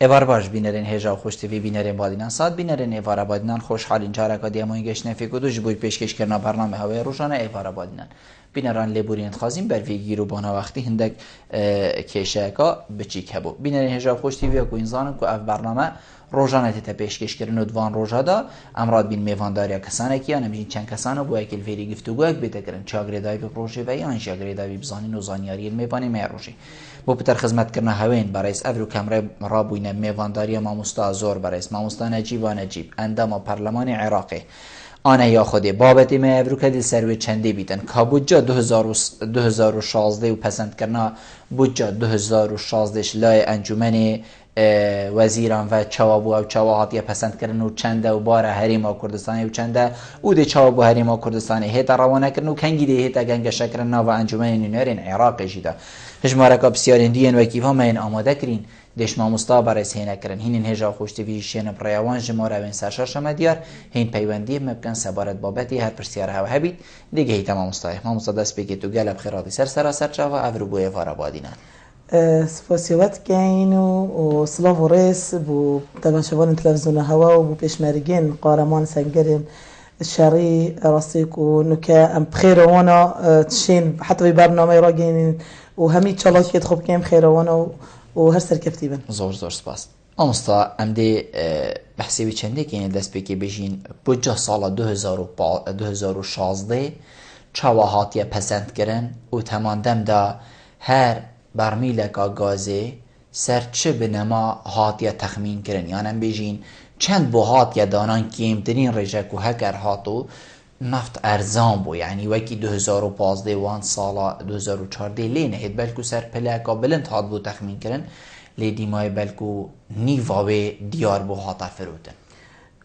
ایوار باش بینرین هجا خوشتیوی بینرین بادینان ساد بینرین ایوارا بادینان خوشحالین چارکا دیمون گشت نفیکو دو جبوی پیشکش کردن برنامه هوای روزانه ایوارا بادینان بینران لبورین خازیم بر ویگی رو بانا وقتی هندک کشهکا بچیک هبو بینرین هجا خوشتیوی کو انسان کو اف برنامه روزانه تا پیشکش کردن دوان روزادا امراد بین میوانداریا کسانه کی انا بین چند کسانه بو اکل فری گفتگو اک بتکرن چاگری دای به پروژه و یا چاگری دای بزانین و زانیاری میبانی میروشی بو پتر خدمت کردن هاوین برای افرو کمره رابوینه میوانداری ماموستا زور برای ماموستا نجیب و نجیب اندام پارلمان عراقی آنها یا خودی بابتی ما افرو کدی سروی چندی بیتن کابوجا 2016 و پسند کردن بوجا 2016 لای انجمن وزیران و چوابو و چواهات یا پسند کردن و چنده و بار حریم کردستانی و چنده او ده چوابو حریم کردستانی هیت روانه کردن و کنگی ده هیت گنگ شکرن و انجمن نورین عراق جیدا هجماره کا بسیارین دیان و کیفا ما این آماده کرین دش ما مستا برای سینه کردن هین هجا خوشتوی شین پریوان جماره و سرشار شما دیار هین پیوندی ممکن سبارت بابتی هر پرسیار ها هبید دیگه هیت ما مستا دست بگی تو گلب خیراتی سر چاوا افرو بوی وارا بادینان سپاسیوات کین و سلاف و ریس بو تماشاوان تلفزیون هوا و بو پیشمرگین قارمان سنگرین شری راستیک و نکه ام بخیر وانا تشين حتى في برنامج راجين وهمي تشالات كده خوب كام خير وانا وهر سركفتي بن زور سپاس امستا ام دی بحثی به چنده که این دست بکی بجین بجا سال 2016 چواهاتی پسند کرن و تماندم دا هر برمیلک گازه سر چه بنما هاتیا تخمین کرن یعنی بجین چند بو هاتیا دانان کمترین رجک و هکر هاتو نفت ارزان بو یعنی وکی 2015 وان سالا 2014 لینه هید بلکو سر پلکا بلند هات بو تخمین کرن لیدی مای بلکو نیواوی دیار بو هاتا فروتن.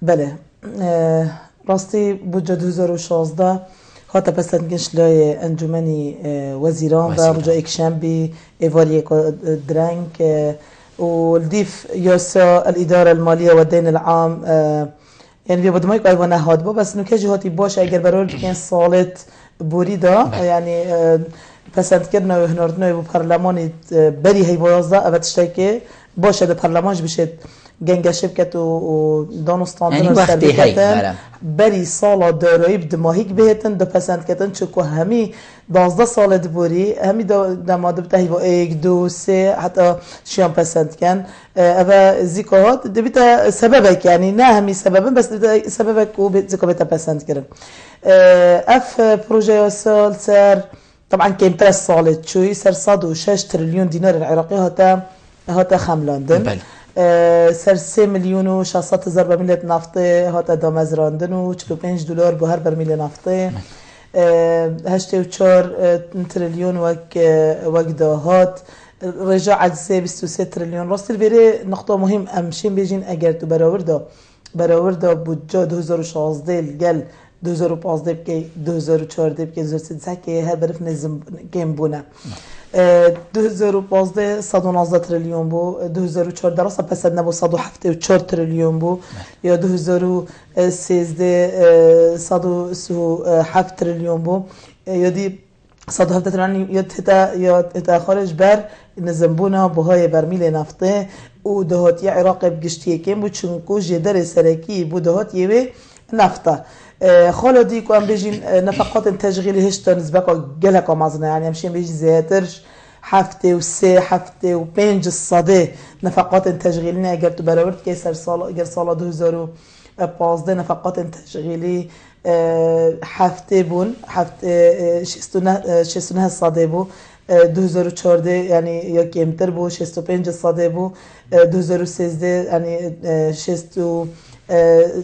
بله راستی بوجه 2016 هاتا پسند گنش لای انجمنی وزیران و بوجه اکشنبی ایواریه درنگ والديف يسا الإدارة المالية والدين العام يعني بيبدو ما يقول أيوة نهاد بو بس نكاجي هاتي باش أجر برول كان صالت بوريدا يعني پسند کردن و هنردن و پارلمانی بری هی بازده اول تشتکی باشه در پارلمانش بشه گنگشب کت و دانستاندن سر کتن بری سال دارایی بدماهیک بهتن دو پسند کتن چکو همی 12 سال دبوری همی دماده بتهی با 1 2 3 حتی شیان پسند کن اول زیکات دبیت سببک یعنی نه همی سببن بس سببک و زیکا بیت پسند کردن اف پروژه سال سر طبعا كان 3 صالت شوي سر 106 تريليون دينار العراقي هاتا خملاندن سر 3 مليون و 600 هزار برمیل نفتی هاتا دامزراندن و 45 دلار به هر برمیل نفتی 84 تريليون وك داهات رجع عجزه 23 تريليون راست الفيري نقطه مهم امشين بيجين اگر تو براوردا بودجا 2016 الجل 2015 بکی 2014 بکی 2013 که هر برف نظم کم بونه 2015 119 تریلیون بو 2014 راست پسند نبو 174 تریلیون بو یا 2013 137 تریلیون بو یا دی 107 تریلیون یا تا خارج بر نظم بونه بهای برمیل نفته و دهاتی عراق بگشتیه کم بو چونکو جدر سرکی بو دهاتی و نفته خالدی که ام بیشین نفقات تشغیلی هشت نسبت که گله مازنه یعنی همشین بیش زیادرش 7.5 صده نفقات تشغیلی نه اگر تو برآورد که سال 2015 نفقات تشغیلی 7 بون 69 صده بو 2014 یعنی یا کمتر بو 65 صده بو 2013 یعنی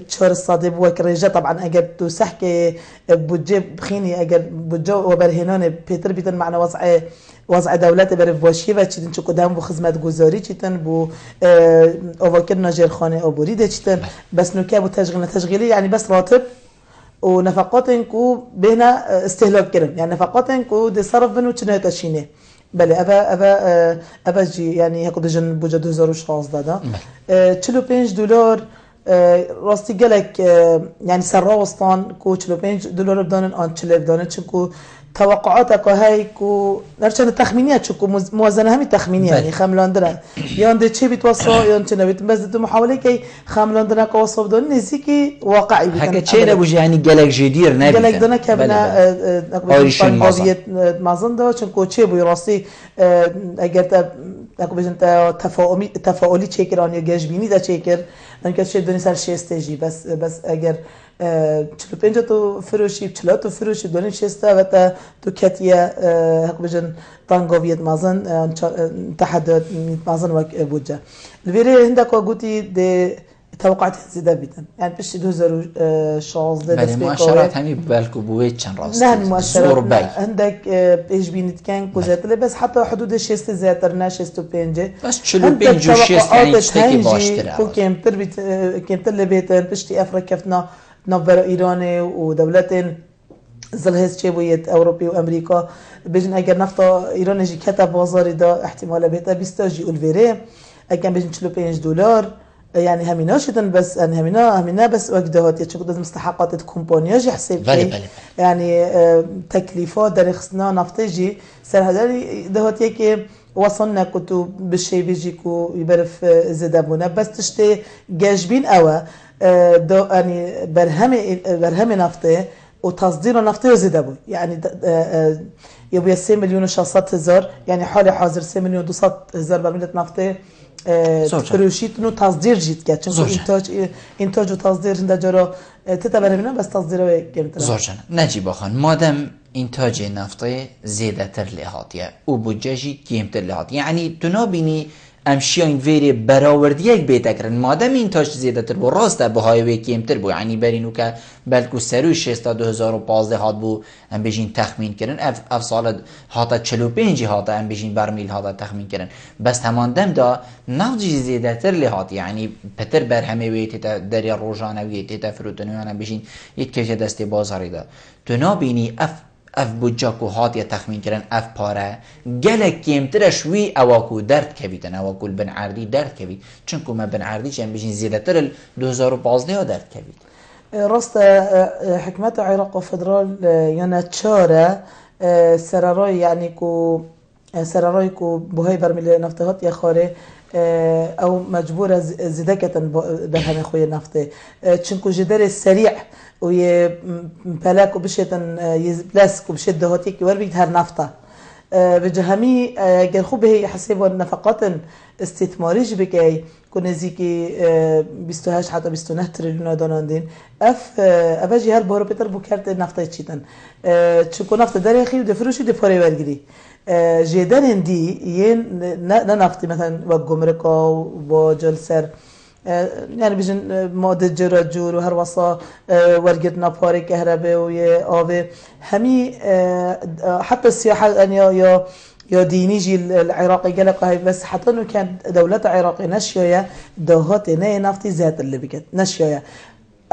4 صده بو كرجة طبعا اگر تو سحكي بوجه بخيني اگر بوجه وبرهنان بيتر بيتن معنا وضع دولت بر باشی و چیتن چه قدام بو خدمت گزاری چیتن بو اوکر ناجرخانه ابوری ده چیتن بس نوکه بو تشغیلی يعني بس راتب ونفقات انكو بهنا استهلاك كرم يعني نفقات انكو دي صرف بنو چنه تشينه بله ابا جي يعني هكو دجن بوجه 2016 ده 45 دلار راستی گلک یعنی سر راستان کو 45 دلار بدانن آن 40 بدانن چون توقعاتك هاي كو نرشان تخمينيات شو كو موازنة همي تخمينية يعني خاملاندرا ياندي تشي بيتوصل ياندي نبيت بس دو محاولة كي خاملاندرا كوصف دون نزيكي واقعي بيتن حكا تشي نبوش يعني جلك جدير نبيت جلك دنا كابنا آيرشين مازن مازن دا چون كو تشي بو راستی اگر اكو بيجن تفاعلی چيكران يا جاجبيني دا چيكر انك تشي دوني سر شيستجي بس اگر 45 تو فروشی 40 تو فروشی دونی شسته و تو کتیه حق بجن تانگویت مازن تحدد مازن وک بوجه الفيري عندك وقتي دي توقعات زيادة بيتن يعني بش 2016 بله مؤشرات همي بالكو بويت چند راست نه مؤشرات عندك ايش بينت كان كوزاتله بس حتى حدود 6 زياتر نه 65 بس 45 و 6 يعني تشتكي باشتر كمتر بيت كمتر لبيتن بشتي افريقيا نوبر ایران و دولت زلهز چه بوید اوروپی و امریکا بجن اگر نفتا ایران جی کتا بازاری دا احتمال بهتا 20 جی الویره اگر بجن 45 دلار يعني همينا شدن بس ان همينا بس وقدهات يتشكو لازم مستحقات الكومبانيا جي حساب بله. يعني تكليفات در خصنا نفتجي سر هذا دهات كي وصلنا كتو بالشي بيجيكو يبرف زدابونا بس تشتي جاجبين اوا دو يعني برهم نفطه وتصدير نفطه زدابو يعني يبقى 3 مليون و 600 هزار يعني حالي حاضر 3 مليون و 200 هزار برميل نفطه فروشيت انه تصدير جيت كات چون انتاج و تصدير هنده جارا تتبرمينا بس تصديره كمتر زورجان نجيب خان مادام انتاج نفطه زيادة تر لهاتيه و بودجه كمتر لهاتيه يعني تنابيني امشیان ویری براوردی یک بیتکرن مادام انتاج زیاده تر بو راسته بهای وی کمتر بو یعنی برینو که بلکو سروش 2015 هات بو ام بجین تخمین کردن اف سال هاتا 45 هاتا ام بجین برمیل هاتا تخمین کردن بس همان دا نفجی زیاده تر لهات یعنی پتر بر همه وی تیتا دریا روزانه وی تیتا فروتنیان ام بجین یک کشه دست بازاری دا تو نابینی اف بودجاکو هاتیه تخمین کردن اف پاره گلک کمترش وی اواکو درد کبیدن اواکو بن عردی درد کبید چونکو ما بن عردی چند بشین زیاده تر 2015 ها درد کبید راست حکمت عراق و فدرال یعنی چاره سرارای یعنی کو سرارای کو بهای برمیل نفته هات یا خاره او مجبور زیده کتن به همه خوی نفته چونکو جدر سریع و یه پلاک و بشتن یه پلاس و بشت دهاتی که ور بید هر نفته بجهمی اگر خوب هی حساب و نفقات استثماریش بکی کنزی که 28 حتی 29 تریلیون داناندین افجی هر بارو پیتر بو کرد نفته چیتن چونکو نفته در خیلی دفروشی دفاره ورگیری جدن هندی یه نه نفتی مثلا و گمرکا و جلسر يعني بيجن مادة جراجور وهر وصا ورقة ناباري كهرباء ويا آوي همي حتى السياحة يعني يا ديني جي العراقي قالك هاي بس حتى انه كان دولة عراقي نشيا دهات نه نفتي ذات اللي بكت نشيا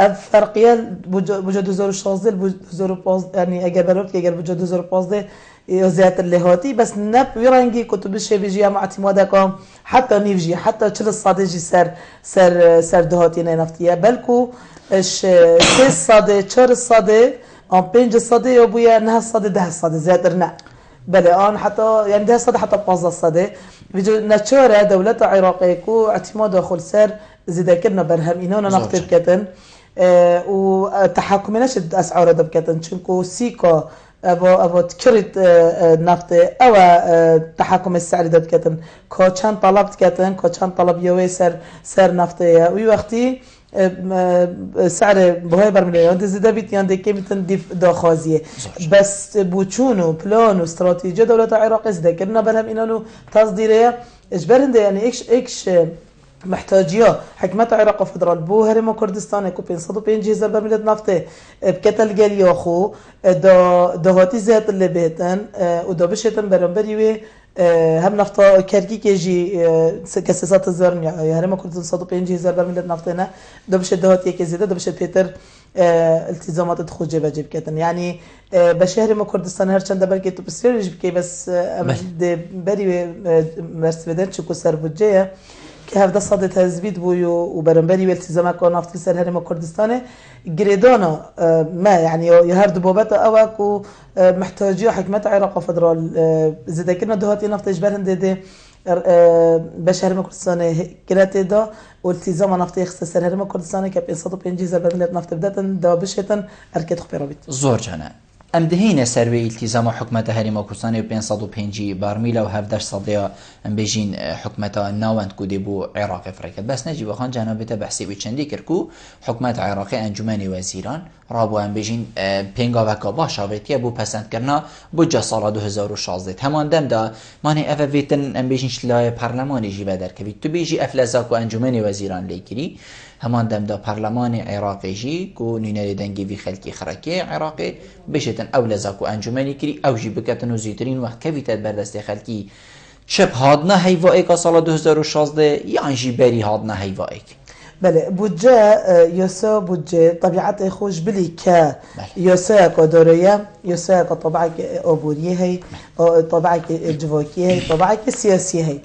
الفرقية بوجود 2016 يعني اگر بروت اگر بوجود 2015 ذات اللي هاتي بس نب ويرانجي كتب الشيء بيجي مع اعتمادكم حتى نيفجي حتى تشل الصادجي سر دهاتي نفتيه بلكو اش 3 صاده 4 صاده ام 5 صاده يبويا انها صاده 10 صاده زادرنا بلا ان حتى يعني 10 صاده حتى 15 صاده بيجو ناتشورا دوله عراقيه كو اعتماد داخل سر زيدا كنا برهم اننا نفتر كتن وتحكمناش اسعار دبكتن چونكو سيكا ابو تكرت نفط او تحكم السعر دبكتن كوچان طلبت كتن كوچان طلب يوي سر نفط وي وقتي سعر بهای برمیلیان زده بیت یعنی که میتون داخازیه بس بوچون و پلان و استراتژی دولت عراق زده کردن برهم اینانو تصدیره اجبرنده یعنی اكش محتاجيه حكمة عراق فدرال بو هرم كردستان كو 550 برميل نفط بكتل جال ياخو دهاتي زيت اللي بيتن ودا بشتن برنبري هم نفط كركي كيجي كساسات الزرن يعني هرم كردستان 150 برميل نفطنا دا بشت دهاتي كزيده دا بشت بيتر التزامات تخرج جيب كتن يعني بشهر ما كردستان هر چند بلکه تو بسیارش بکی بس بري مرس بدن چکو سر بودجه که 17 سال تزوید بوی و برنبری و التزام کن نفتی سر هرم کردستانه گریدانا ما يعني يا هرد بوبات أواك ومحتاجية حكمة عراق فدرال زيدا كنا دهاتي نفط إجبارهن دي باش هرم كردستان كلاته دا والتزام نفط يخص سر هرم كردستان كاب 150 برميل نفط بداتن دا بشتن أركيد خبيرة بيت زور جانا ام دهين سروي التزام حكمة هرم كردستان 550 برميل و 17 صديا ام بيجين حكمة ناوند كودي بو عراق افريقيا بس نجي بخان جنابته بحثي بچندي كركو حكمة عراق انجمن وزيران رابو ام بيجين پنگا وکا باشاوتيه بو پسند کرنا بودجه سال 2016 همان دم دا ماني اف ویتن ام بيجين شلای پارلمانی جي بدر كبيت تو بيجي افلزاكو انجمن وزيران ليكري همان دم دا پارلمان عراقي جي كو نينري دنگي في خلقي خركي عراقي بشتن اولزاكو انجمني كري او جي بكتن وزيترين وقت كبيتت بردست خلقي شب هادنا هيوائك سال 2016 يعني جي بري هادنا هيوائك بله بودجه يسا بودجه طبيعته خوش بلي ك يسا كدوريه يسا كطبعك عبوريه هي طبعك جواكيه هي طبعك سياسيه هي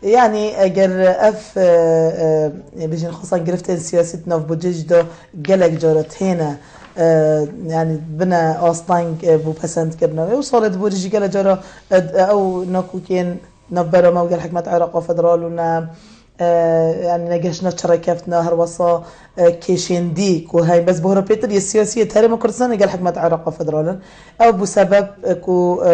يعني اگر اف بيجي خاصه گرفتن سياستنا في بودجه دو جلك جارت هنا يعني بنا اصلانك بو پسند كرنا وصلت بودجه جل جرا او نكوكين نبره موجه حكمه عراق فدرالنا يعني نجشنا شركتنا هروصا كيشندي كو هاي بس بهرا بيتر السياسيه ترى كردستان قال حكمه عراق فدرالن او بسبب كو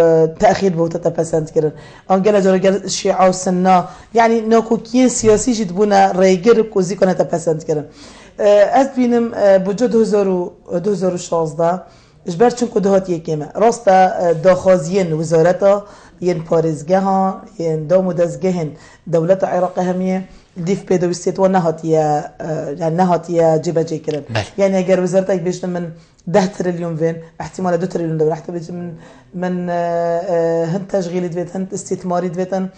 تاخير بو تتبسنت كرن ان قال جرى الشيعه والسنه يعني نوكو كين سياسي جدبونا ريغر كو زي كنا تبسنت كرن از بينم بوجود 2016 اجبر چونكو دهات يكيما راستا داخازين وزارتا ين بارزگه ها ين دامو دزگهن دولت عراق همیه دیف پیدا بستید و نهاتیه جبه جی کرن يعني اگر وزارتك بيشتم من 10 تريليون فين احتمال 2 تريليون دولار حتى بيشتم من هن تشغيل دويت هن استثماري دويتن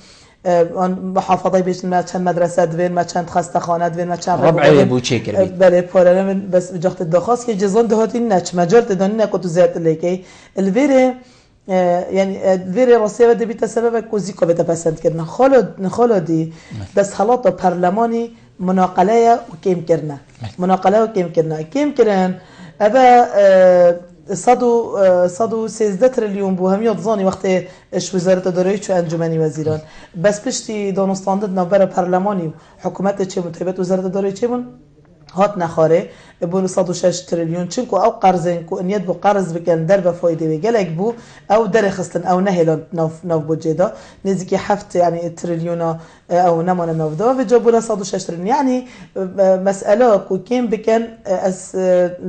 محافظه بيشتم ما چند مدرسه دوين ما چند خستخانه دوين ما چند ربع بو چه کرد بله پاره من بس بجاخت داخاس که جزان دهاتی نچ مجال تدانی نکوتو زیاد لیکی الویره يعني الفيري روسيا بدي بتسبب كوزيكو بتبسند كرنا خالدي بس حالات برلماني مناقلة وكيم كرنا كيم كرن أبا صدو 13 تريليون بو هم يضزاني وقت اش وزارة دارایی چو انجمنی وزیران بس پشتی دانستاندد نوبر برلمانی حکومت چه بون تایبت وزارة دارایی چه بون هات نخاره بون 106 تریلیون چنکو او قرضن کو نیت بو قرض بکن در به فایده وگلک بو او در خستن او نهلان ناف بودجه نزدیک 7 يعني تریلیون او نمان ناف دا و جابونا 106 تریلیون يعني مساله کو کم بکن از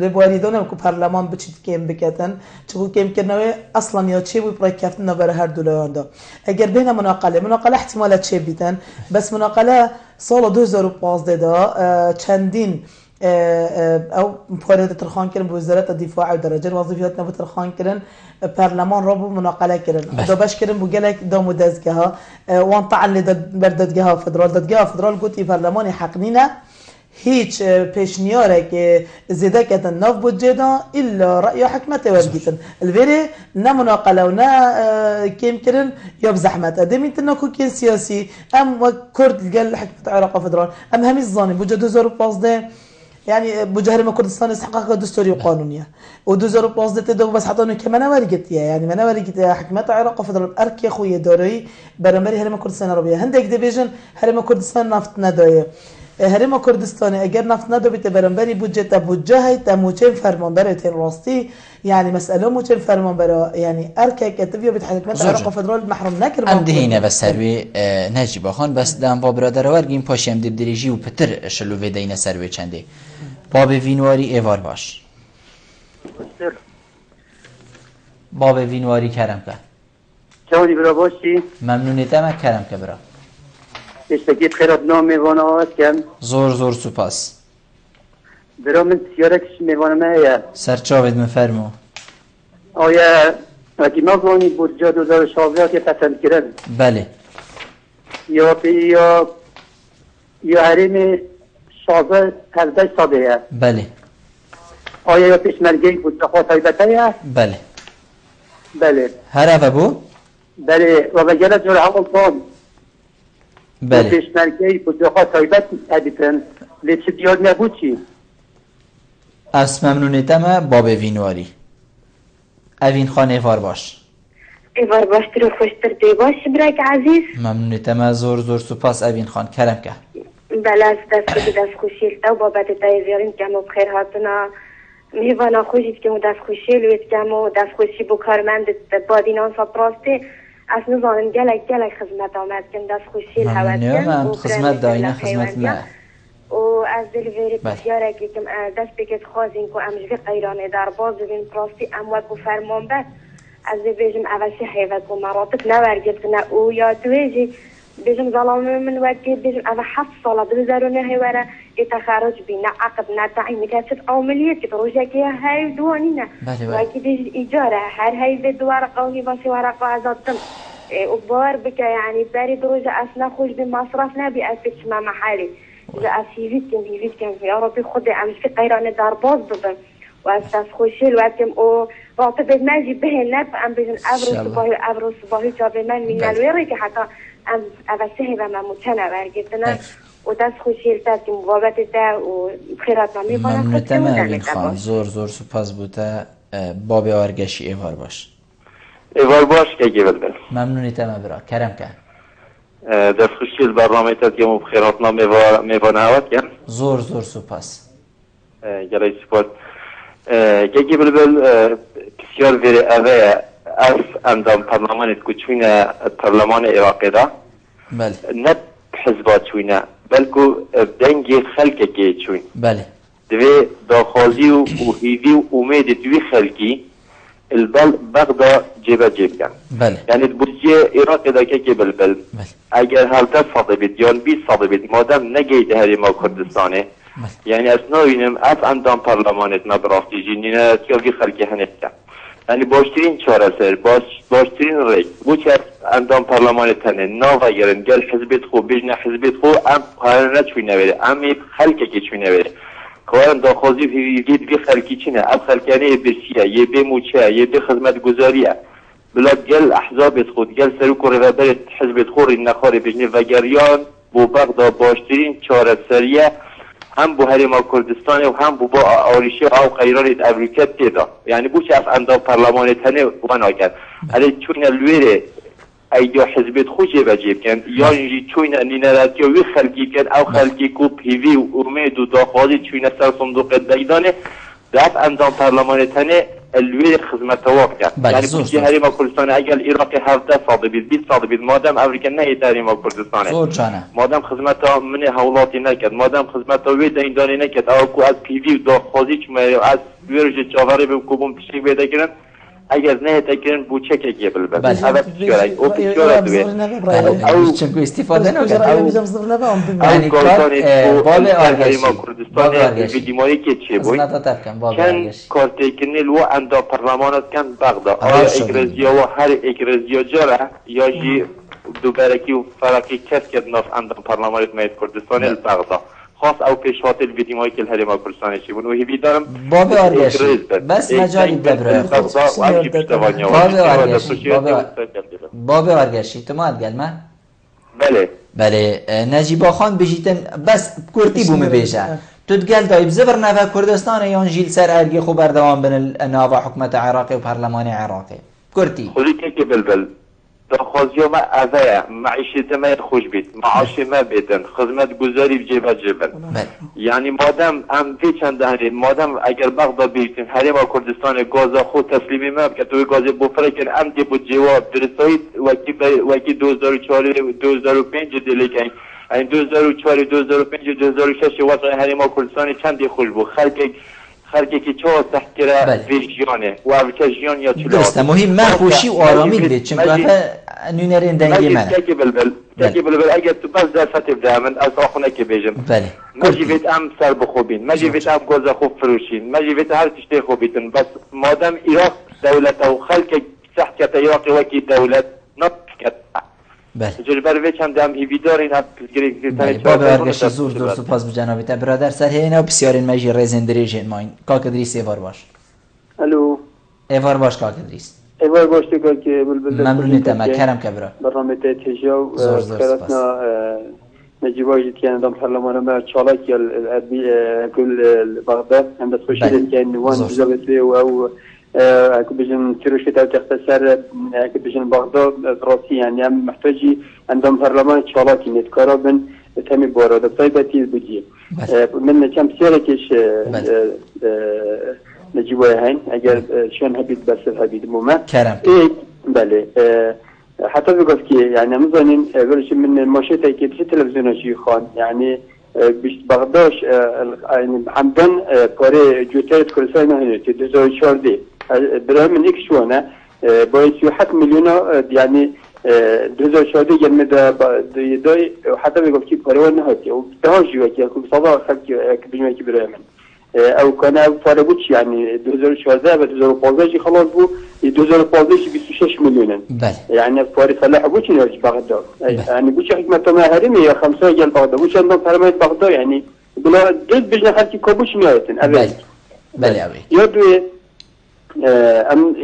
لبواریدان کو پارلمان بچید کم بکتن چو کم کنه اصلا یا چه بو برای کفتن بر هر دولان دا اگر بین مناقله احتمالات چه بیتن بس مناقله سال 2015 دا چندین او پارده ترخان کردن به وزارت دفاع و درجه وظیفیات نبود ترخان کردن پارلمان را بو مناقله کردن دابش کردن بو گلک دامو دزگه ها وان طعن لدادگه ها فدرال گوتی پارلمان حق نینه هیچ پیشنیاره که زیده کتن ناف بودجه دا الا رأی حکمت ورگیتن الویره نه مناقله و نه کم کرن یا بزحمت ادمیت ناکو کن سیاسی ام و کرد قال حکمت عراق فدرال ام همی الظاني بوجه 2015 يعني بجهر كردستان استحقاق دستوري وقانونيه و2015 تدو بس حطانه كمان ورقت يعني ما ورقت حكمه عراق فدرال ارك يا خويا داري برمبري هرم كردستان عربيه هندك ديفيجن هرم كردستان نفط ندايه هرم كردستان اگر نفط ندو بيت برمبري بودجه هي تموچن فرمانبر تن راستي يعني مساله موچن فرمانبر يعني ارك كتبيه بيت حكمه عراق فدرال محروم نكر ام دهينه بس سروي نجيب خان بس دام با برادر ورگیم پاشم دب دريجي و پتر شلو ودينه سروي چنده باب وینواری ایوار باش باب وینواری کرم که چونی برا باشی؟ ممنونیتم کرم که برا اشتاکیت خیرات نام میوانه آواد کم زور سپاس برا من سیاره کش میوانه مهیه سرچاوید مفرمو آیا اگه ما بانی بودجه 2016 که پسند کرن بله یا حریم 17 ساده بله آیا یا پیشمرگی بودجه خواه طایبته بله هر افا بو بله و بگره جور حقل فان بله. پیشمرگی بودجه‌ها تایبت ادیتن لیچ دیار نبود چی؟ از ممنونیتم باب وینواری اوین خان ایوار باش. ایوار باشتر و خوشتر دی باش برای عزیز. ممنونیتم زور سپاس اوین خان کرم که. بله از دست خوشیل تو بابت تایزیارین که مو بخیر هاتنا میوانا خوشید که مو دست خوشیل وید که مو دست خوشی بو کارمند بادینان سا پراسته از نظام گلک خدمت آمد که دست خوشیل هوت ممنونم خدمت داینه خدمت ما و از دلوری بسیاره که دست بکت خوازین که امجوی قیرانه در باز بین پراستی اموات بو فرمان بد از بیجم اوشی حیوت و مراتب نورگید نه او یا دویجی بیجم ظلام من وقتی بیجم اوه 7 ساله بزرونه هیوره يتخرج بنا عقد نتاعي مكاتب عمليات كتروجا كيا هاي دوانينا وكي بيجي إيجارة هر هاي بيد ورقة وهي باسي ورقة عزاتم وبار بك يعني باري دروجة أسنا خوش بمصرفنا بأسفش ما محالي إذا أسيفيت كم يا ربي خدي أمش في قيران دار باز ببن وأستاذ خوشي الوقتم أو بعتبر ماجي به النب أم بيجن أبرو صباحي جابي من الويري حتى أم أبسهي بما متنا برجتنا و دست خوشی تا که مبابت تا و خیرات نمی کنم ممنونتم اوین خان زور سپاس بوده باب آرگشی ایوار باش که گیبل ممنونتم برا کرم که دست خوشی برنامه تا که خیرات نمی نهوت کن زور سپاس گلای سپاس که گیبل بسیار ویری اوه از اندام پرلمانت کچوین پرلمان عراقی دا بله نه حزبات چوینه بلکو دنگی خلق که چوین بله دوی داخازی و هیوی و امید دوی خلقی البل بغدا جیب کن بله یعنی بودجه عراق دا که بلبل اگر هلته صاده بید یا 20 صاده بید مادم نگیده هری ما کردستانه یعنی اصناوینم اف اندام پرلمانت نبرافتی جنینه سیاوی خلقی هنف کن یعنی باشترین چاره سر باشترین ریک بوچه اندام پارلمان تنه ناوا گرن گل حزبت خو بجنه حزبت خو ام قرار نچوی نویره ام خلقه که چوی نویره قرار داخوزی فیدید بی خلقی چینه اب خلقانه برسیه یه بی موچه یه بی خدمت گذاریه بلا گل احزابت خود گل سروک و روابرت حزبت خو ری نخاره بجنه و گریان بو بغدا باشترین چاره سریه هم بو هریما کردستان و هم بو آوریشه او قیران امریکا تیدا یعنی بو چه اف اندام پارلمان تنه وانا کرد علی چون الویره ایدیا حزبت خوشی بجیب کن یا اینجی چون نینراتی وی خلقی کن او خلقی کو پیوی و امید و داخوازی چون سر صندوق دیدانه دف اندام پارلمان تنه الویر خدمت واقع کرد یعنی بودجی هریما کردستان اگر عراق 17 صاده بید 20 صاده بید مادم امریکا نه هریما کردستانه مادم خدمت من حولاتی نکرد مادم خدمت وی دیندانی نکرد او کو از پیوی و داخوازی چمه از ویرج چاوره به کوبم پیشی بیده کرن اگر نه تکرن بوچه که گیبل بد اول پیشوری او پیشوری دوی او چنگو استفاده نکرد یعنی باب هریما کردستان ویدیمایی که چه بوی کن کارتی کنی لو اندا پرلمانت کن بغدا آیا اگرزیا و هر اگرزیا جاره یا جی دوبارکی و فرقی کس کرد ناف اندا پرلمانت مید کردستان البغدا خاص او پیشوات الویدیمایی که هریما کردستان چی بون و هی دارم باب آرگشی بس مجالی دبره باب آرگشی تو ماد گل ما بله نجیبا خان بجیتن بس کرتی بوم بیشه تو تقال دايب زبر نافع كردستان ينجيل سر ارجي خو بردوام بين نافع حكومة عراقي وبرلمان عراقي كرتي خذي كي بلبل داخوزي ما أذى معيشة ما خوش بيت معاش ما بيتن خدمت گزاري بجيبه جبل يعني مادام هم في چند هرين مادام اگر بغداد بيتن هريما كردستان غازا خود تسليمي ما بك تو غاز بوفره كن ام دي بو جواب درسوي وكي 2004 2005 دليكاين این 2004 2005 2006 وضع هریما کردستان چندی خوش بود خلقی که چه تحقیر ویژیانه و ارکجیان یا چلا درسته مهم محفوشی و آرامی بید چون که نونرین دنگی منه تاکی بلبل اگر تو بس در سطح بدامن از آخونه که بیجم مجیویت ام سر بخوبین مجیویت ام گوزه خوب فروشین مجیویت هر تشتی خوبیتن بس مادم عراق دولت و خلق تحقیت عراق وکی دولت نتحقیت بله بر وچ هم دم هیویدار این باب ارگشی زور دور سپاس به جنابیت برادر سر هینا و بسیارین مجی رزندریجین ماین کاک ادریس ایوار باش الو ایوار باش کاک ادریس ایوار گوشتی که بلبل ممنونی تمکرم که برا برنامه تیجا و خیراتنا نجیبایی که اندام پارلمان ما چالاکی كل بغداد عند خوشيل كان وان جابتي او اكو بيجن تروشي تاع تختصر اكو بيجن بغداد راسي يعني محتاجي عندهم برلمان چالاکی نتكاربن تمی بارد طيبتي بودي من كم سيركش نجيبوها هين اگر شلون هبيت بس هبيت موما كرم بله حتى بقول كي يعني مزانين قولش من المشهد كي في تلفزيون شيء خان يعني بيش بغداش يعني عمدن باري جوتات كرسان هنا تدوزو شاردي برام من شونا بايس يحط مليون يعني دوزو شاردي يعني دا حتى بقول كي باري ونهاتي وبتهاجوا كي كل صباح خلك بيجي كي برام او كان فاربوتش يعني 2014 و 2015 خلاص بو 2015 26 مليون بله يعني فاري فلاح بوتش نرج بغداد يعني بوتش حكمة ما هرمي 5 جال بغداد بوتش عندهم فرماية بغداد يعني بلا جد بجنا خلكي كوبوش مياتن بله بله ابي يدوي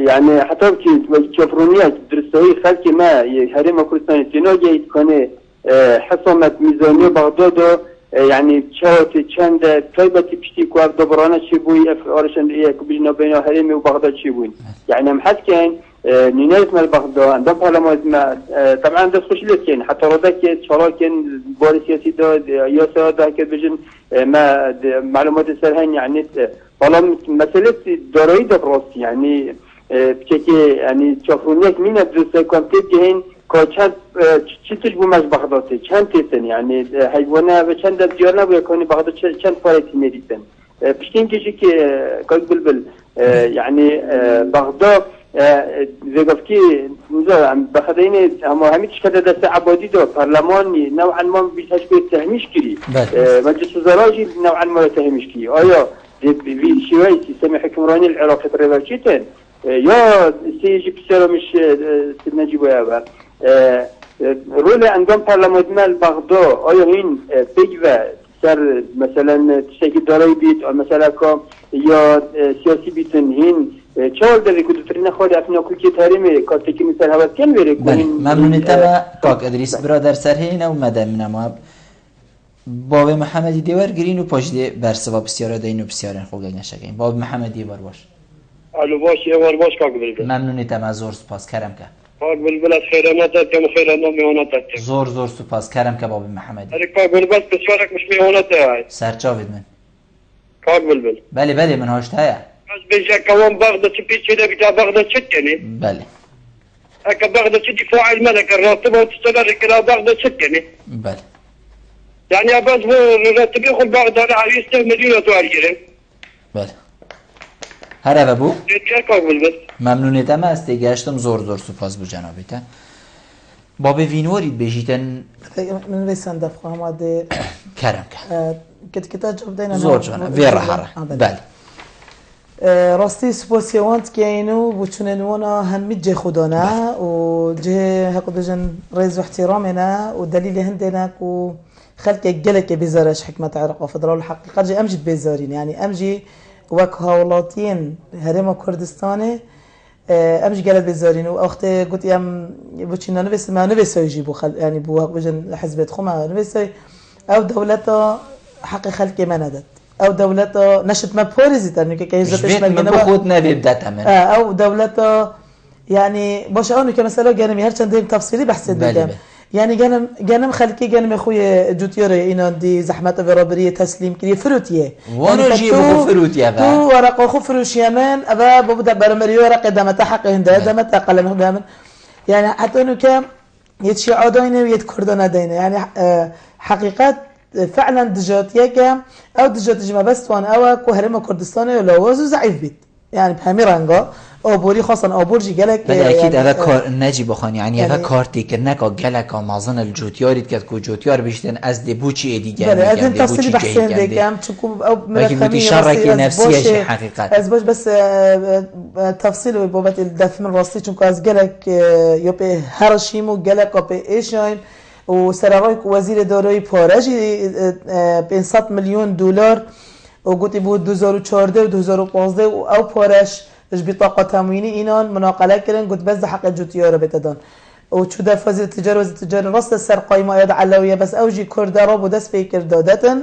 يعني حتى كي تشوفرونيات درسوي خلكي ما هرم كردستان تنوجي كان حصمت ميزانية بغداد يعني شاوتي چند طيبتي بشتي كوار دبرانه شي بوي افرشن ايه بينه بين هرمي وبغداد شي بوي يعني محد كان نينايت مال بغداد عندهم برلمان طبعا ده خوش كان حتى ردك شرا كان بوري سياسي دا يا ساده كبجن ما معلومات سرهن يعني والله مساله دارایی دبرس يعني بشكل يعني تشوفونيك مين درس كونتيت هين كان چیزش بومش بغداد چند تیسن یعنی حیوانه و چند دیارنا و یکانی بغداد چند فارتی میریسن پشتین کشی که کاک بلبل یعنی بغداد زیگفکی نزا بخدین اما همین چکده دست عبادی دو پارلمانی نوعا ما بیشترش باید تهمیش کری مجلس وزراجی نوعا ما تهمیش کری آیا في شوية سيستم حكمراني العراق تريفاشيتن يا سيجي بسيرو مش نجيب ويابا رول عندهم برلمان مال بغداد آیا این بگوه سر مثلا تشکیل دارایی بیت او مثلا که یا سیاسی بیتن این چهار داره که دوترین خواهد افنا کوکی تاریمه کاتی که مثل حوض کن بره ممنونی تبا کاک ادریس برادر سرهین و مدام نماب باب محمدی دیوار گرین و پاشده برسوا بسیاره دین و بسیاره خوگل نشکین باب محمدی بار باش الو باش یه بار باش کاک بلبل ممنونی تبا زور سپاس کرم که کاک بلبل از خیرانات کم خیرانات میهانات کم زور سپاس کرم که باب محمدی اری کاک بلبل بسیارک مش میهانات های سرچاوید من کاک بلبل بله من هاشت هیا از بیجا کوان بغداد چی پیچیده بیجا بغداد چی کنی بله اکا بغداد چی دفاع الملك الراتبه وتستمر كلا بغداد چی کنی بله يعني أبغى راتبي خل بغداد على 6 مليون دولار جري بله هر ابو کاک بلبل ممنونیتم است گشتم زور سپاس بو جنابیت باب وینورید بجیتن من بسند دفخه هماده کرم کتاب جواب دینا زور جانا ویرا هره بله راستی سپاسیوانت که اینو بچونه نوانا همی جه خدانه و جه حق بجن رئیس و احترامنا و دلیل هندناك و خلق جلك بزارش حكمة عراق وفدرال الحقيقة جي أمجد بزارين يعني أمجي وك هاولاتين هرم كردستان أمجي جلت بزارين وأختي قلت يام بوشينا نفس ما نفس يجيبوا خل يعني بوها بجن حزب خما نفس أو دولته حق خلق ما ندت أو دولته نشط ما بوريزي تاني كيزتش ما بخود نبي بدأت من أو دولته يعني باش أنا كمثلا جانمي هرشان تفصيلي بحسد بكم يعني جانم خلكي جانم اخويا جوتيوري اینا دی زحمت برابری تسلیم کردی فروتیه وانا جيبو فروتيه تو ورق اخو فروش يمن ابا ببدا برمري ورق دمت حق هنده دمت قلم دامن يعني حتى انه كان يتشي عودينه ويت كردنا دينه يعني حقيقات فعلا دجاتيه كام او دجات جما بس وان او كهرم كردستان ولا وزو ضعيف بيت يعني بهميرانغا آبوری خواستن آبورجی گلک بله اکید اوه کار نجی بخوانی یعنی اوه کارتی که نکا گلک آمازن الجوتیاریت که جوتیار بیشتن از دبو چی دیگه بله از این تفصیلی بحثین دیگم چکو او مرخمی شرکی نفسیش حقیقت از باش بس تفصیل بابت الدفع من راستی چونکو از گلک یا به هرشیم و گلک و به ایشایم و سرقای وزیر دارایی پارجی 500 میلیون دلار و گوتی بود 2014 و 2015 و او پارش اش بطاقه تمويني اينان مناقله كرن قلت بس حق جوتيار بتدان وشو وزير التجاره راس السر قايمه يد علويه بس اوجي كرد رب ودس فكر دادتن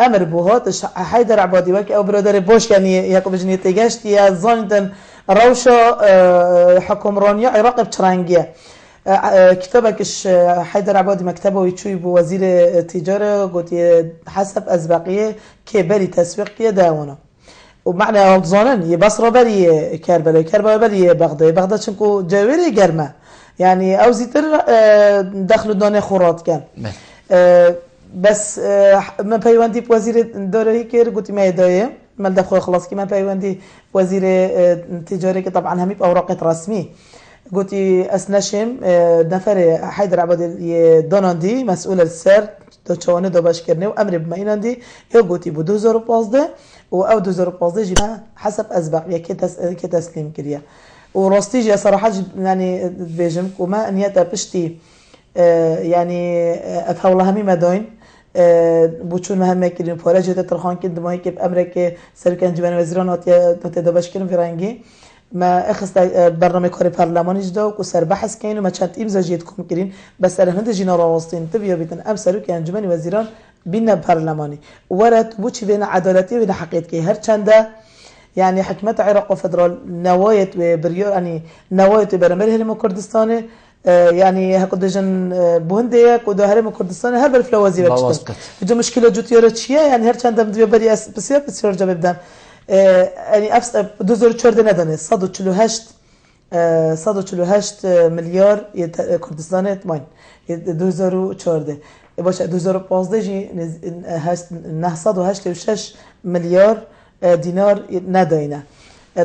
امر بوهات حيدر عبادي وك او برادر بوش يعني ياكو بجني تيجاشت يا زاندن روشا حكمرانيه عراق بترانجيه كتابكش حيدر عبادي مكتبه ويتشوي بوزير التجاره قلت حسب اسبقيه كبري تسويقيه داونه ومعنى زانن يبصره بري كربلاء بري بغداد شنكو جويري جرمه يعني او زيتر دخلوا دانه خورات كان بس ما بيوندي بوزير الدوري كير قلت ما يدايه ما دخل خلاص كي ما بيوندي وزير التجاره طبعا هم باوراق رسمي قلت اسنشم نفر حيدر عبادي دوناندي مسؤول السر تشوانه دو باشكرني وامر بما انندي قلت ب 2015 او 2015 جينا حسب اسبق كي تسليم كريا وراستيجي صراحه يعني بيجم وما انيتا بشتي يعني افولها مي مدوين بوچون مهمه كرين فورجه ترخان كد ما هيك بامريكا سركن جبن وزيران تدو باشكرن فرنگي ما اخست برنامه کاری پارلمانی جدا و سر بحث کردن و ما چند امضا جیت کم کردین بس الان هند جینا راستین تبیا بیتن ام سرو که انجمن وزیران بین پارلمانی ورد بوچی بین عدالتی و بین حقیقت که هر چنده يعني حكمة عراق وفدرال نوايت وبريو يعني نوايت برمله هرم كردستان يعني هكذا جن بوندية كده هرم كردستان هر برفل وزير بتشتغل جو مشكلة جوتيارة شيء يعني هر چند دم بري بسيار جا ببدن يعني أفس 2014 ندانه 148 مليار كردستان تماين 2014 باشه 2015 جي 986 مليار دينار نداينه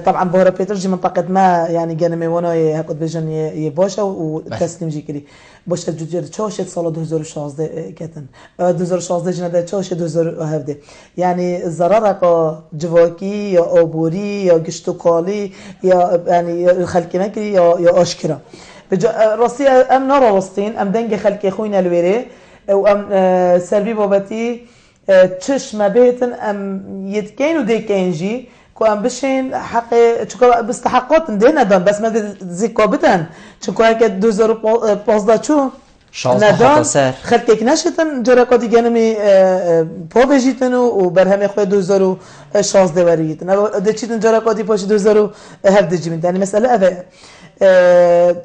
طبعا بورا بيترجي منطقه ما يعني جانمي وانا هاكد بيجن يباشا وتسليم جيكري باشه جوجر تشوشت سال 2016 كتن 2016 جنده تشوشت 2017 يعني الزرارة جواكي يا عبوري يا قشتوقالي يا يعني خلقي مكري يا اشكرا راسي ام نرى وسطين ام دنج خلقي خوينا الويري وام سلبي بابتي تشش ما بيتن ام يتكين وديكينجي كو ام بشين حق چكو بستحقات ندينا دان بس ما زيكوبتن چكو هيك 2015 چو ندان خلقك نشتن جرقا دیگنمی پاوجیتن و برهم خود 2016 وریتن دچیتن جرقا دی پاش 2017 جیمن یعنی مسئله اوه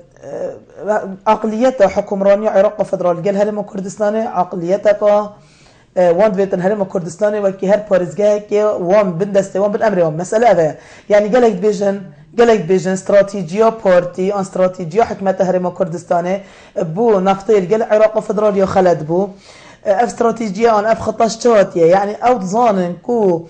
عقلية حكمرانية عراق فدرال قال هرم كردستان عقليتك وان بيتن هرم كردستان وكي هر بارزجاه كي وان بندسته وان بالامر وان مسألة هذا يعني قالك بيجن استراتيجية بارتي ان استراتيجية حكمة هرم كردستان بو نفطي قال عراق فدرال يا خلد بو استراتيجية ان اف خطاش تواتيه يعني او ظانن كو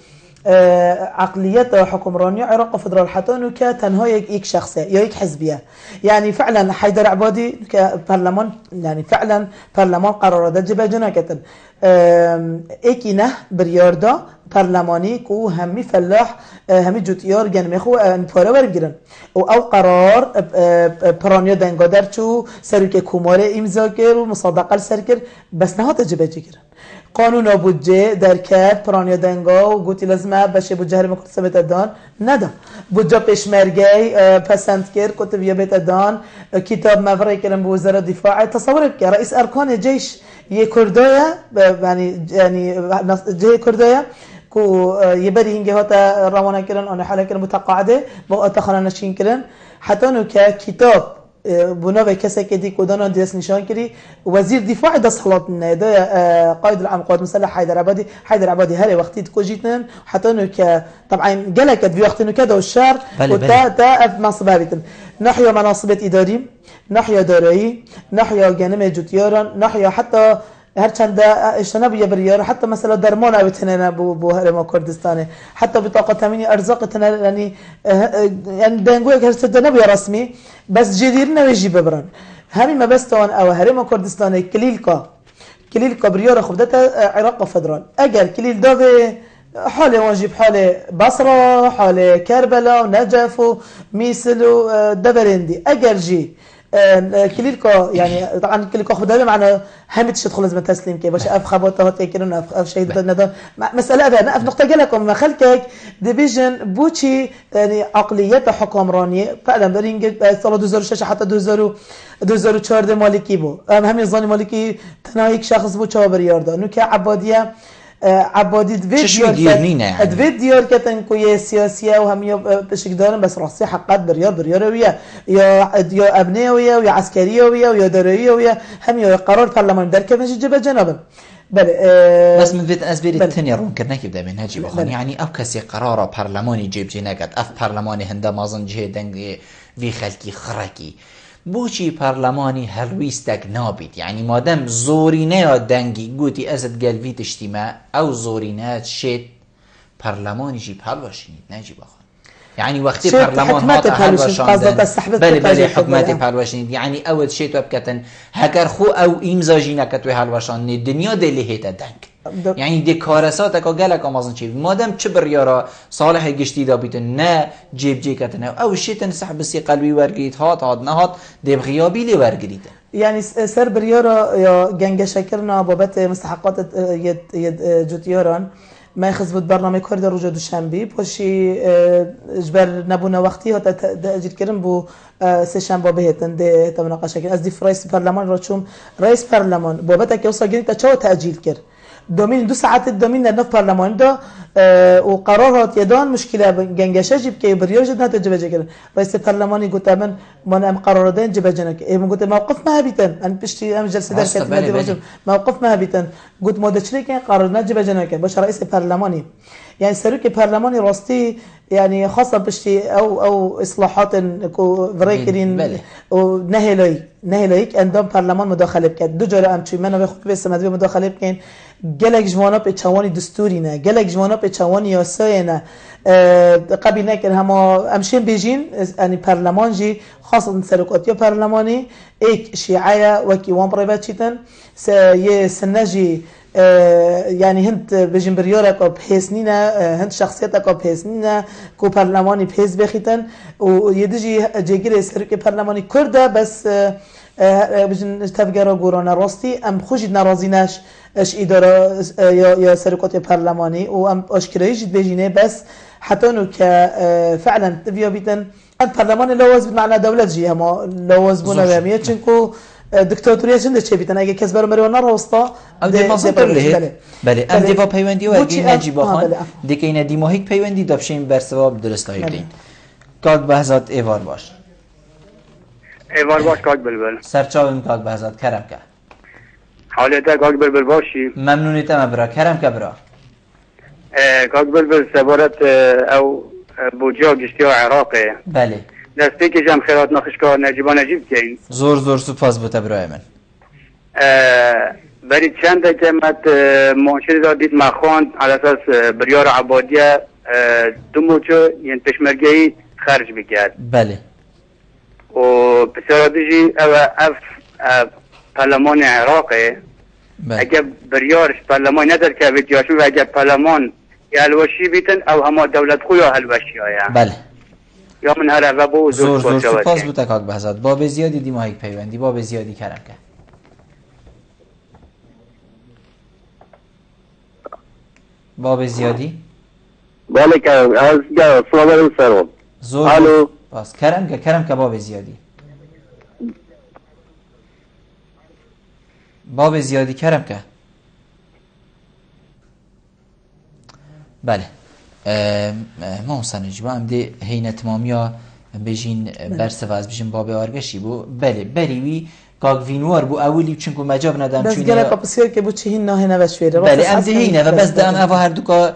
عقلية حكمرانية عراق فدرال حتى انه كتنها يك شخصية يك حزبية يعني فعلا حيدر عبادي كبرلمان يعني فعلا برلمان قرارات جبه جناكتن ايكينه برياردا برلماني كو همي فلاح همي جوتيار جنمخو انفاره برگیرن او قرار پرانيا دنگادر چو سروك كوماره امضا کرد و مصادقه سرکر بس نه تجربه گیرن قانون بودجه در کرد پرانيا دنگا و گوتی لازمه بشه بودجه هرم کردستان بتدان ندا بودجه پیشمرگی پسند کرد کتب یا بتدان کتاب مفرعی کردن به وزارت دفاع تصور که رئیس ارکان جيش يكردايا يعني جاي كردايا كو يبري هنجي هتا روانا كرن أنا حالا كرن متقاعدة بقى تخلنا نشين كرن حتى إنه ككتاب بنوع كسر كدي كودانا ديس نشان كري وزير دفاع دس خلاط من ده قائد العام قوات مسلحة حيدر عبادي هلا وقتي تكوجيتن حتى إنه طبعا جلك في وقت إنه كده والشهر وتا منصباتن ناحية مناصبات إداري ناحية دارایی ناحية جانب جوتيارا ناحية حتى هر چند اجتناب يبريار حتى مثلا درمان او تنين بو هرم كردستان حتى بطاقه تامين ارزاق تنين يعني دنگو هر تدنب رسمي بس جديرنا ويجي ببرن همي ما بستون او هرم كردستان كليل بريار خدت عراق فدرال اگر كليل داوي حاله واجب حاله بصره حاله كربلاء ونجف وميسل ودبرندي اگر جي كليلكا يعني طبعا كليلكا خدامه معنا هم تدخل لازم تسليم كي باش اف خبطه تيكرن اف شيء ندى مساله انا اف نقطه لكم ما خلكك ديفيجن بوتشي يعني عقليات حكمرانيه فعلا برينج سال 2006 حتى 2004 مالكي بو هم يظن مالكي تنايك شخص بو چاور ياردا نو که عباديه عبادی فيديو كتن كوي سياسيه وهم بشك دارن بس راسي حقات بريار ويا يا ابنيه ويا عسكريه ويا داريه ويا هم يا قرار برلمان در كيف نجي جنابا بله بس من بيت اسبيري الثانيه رون كنا كيبدا من هاجي بخون يعني اف كسي قرار برلماني جيب جيناكت اف برلماني هندا مازن جه دنگ في خلقي خركي بوچی پارلمانی هلویستک نابید یعنی مادم زورینه یا دنگی گوتی ازت گلوی تشتیمه او زورینه شد پارلمانی جی پل باشینید نجی بخون یعنی وقتی پارلمان ها پل باشاندن بله حکمت پل باشینید یعنی اول شد و بکتن هکر خو او ایمزا جی نکتوی حل باشاندن دنیا دلی هیتا دنگ یعنی دی کارسات که گلک آمازن چی مادم چه بریارا صالح گشتی دا بیتن نه جیب کتنه او شیتن صاحب سی قلبی ورگرید هات نهات دی غیابی لی ورگرید يعني سر بريارا يا جنجا شكرنا بابت مستحقات يد جوتياران ما يخزبط برنامج كوردر وجود الشنبي بوشي جبر نبونا وقتي هتا تأجيل كرم بو سشنبه بهتن ده تمناقشه كن از دي رئيس برلمان راتشوم رئيس برلمان بابتك يوصل جنتا چاو تأجيل كر دومين 2 ساعات الدومين در نف برلمان دا وقرارات يدان مشكله جنجشه جيب كي بريار جد نتا جبجه كر رئيس برلماني قلت من ام قراراتين جبجنك اي من قلت موقف ما هبيتن ان بشتي ام جلسه در كتب موقف ما هبيتن قلت ماده شري كان قرارنا جبجنك باش رئيس برلماني يعني سروك برلماني راستي يعني خاصه بشتي او اصلاحات كو فريكرين ونهيليك اندام برلمان مداخله بكد دو جاره ام چی منو خود به سمدوی مداخله بکن گلک جوانا به چوانی دستوری نه گلک جوانا به چوانی یاسای نه قبل نکن هما امشین بیجین یعنی پارلمان جی خاصه سرکاتی پارلمانی یک شیعه و کی وان پرایوت چیتن یه سنجی يعني هند بجن بريارك أو بحسنينا هند شخصيتك أو بحسنينا كو برلماني بحس بخيتن ويدجي جيجري سرك برلماني كرده بس بجن تفجر قرانا راستي ام خوشید نرازینش اش اداره یا سرکات برلمانی و ام اشکرایش بجینه بس حتى انه فعلا تبيا بيتن البرلمان لوازم معنا دولة جي هما لوازمونا بهمية چنكو دكتاتورية چنده چه بیتن اگه کس برای مروان نراستا ام دی مازن پر له بله ام دیوا پیوندی و اگه نجیب خان دیگه این دیماهیک پیوندی دابشین برسواب درست هایگین کاک بهزاد ایوار باش ایوار باش کاک بلبل سرچاویم کاک بهزاد کرم که حالتا کاک بلبل باشی ممنونیتم برا کرم که برا کاک بلبل سبارت او بوجا گشتی و عراقه بله دسته که جمع خیرات نخشکار نجیبا نجیب کن زور سپاس بوده برای من برای چند دکمت معاشر دادید مخواند على اساس بریار عبادیه دو موچو یعنی پشمرگهی خرج بکرد بله و بسیار دیجی اف پارلمان عراقه اگر بریارش پارلمان ندار که بیتیاشو و اگر پارلمان یالوشی بیتن او اما دولت خوی هلوشی های بله یا من هر عوض بو زور سپاس بوده کاک بهزاد باب زیادی دیماهیک پیوندی باب زیادی کرم که باب زیادی بله که از سلام علیکم سلام زور باز کرم که باب زیادی باب زیادی کرم که بله ما سنجبا ام دی هین تمامیا بجین برس واز بجین باب آرگشی بو بله بریوی کاک وینوار بو اولی چونکو مجاب ندم بس گله کپسیر که بو چه نه نوش ویره بله ام دی هینه و بس دام اوا هر دو کا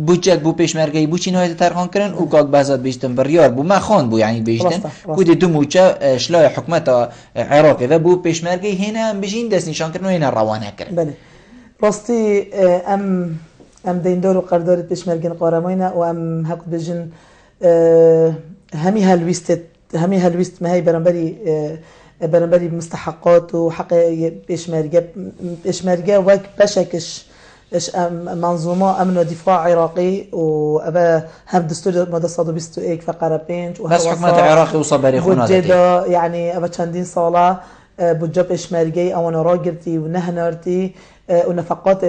بوجک بو پیشمرگی بو چین های ترخان کردن او کاک بهزاد بیشتن بریار بو ما خان بو یعنی بیشتن کودی دو موچه شلای حکومت عراقی و بو پیشمرگی هینه بجین دست نشان کردن و هینه روانه کردن بله راستی ام دیندار و قرارداد پیشمرگین قارماینا و ام حق بجن همی هلویست مهی برانبری مستحقات و حق پیشمرگه وک بشکش منظومة أمن ودفاع عراقي وأبا هم دستور مادة 121 فقرة 5 بس حكومة عراقي وصبري خونا بجدا يعني أبا چندين صالة بجا بشمرگي أوانا راگرتي ونهنارتي ونفقات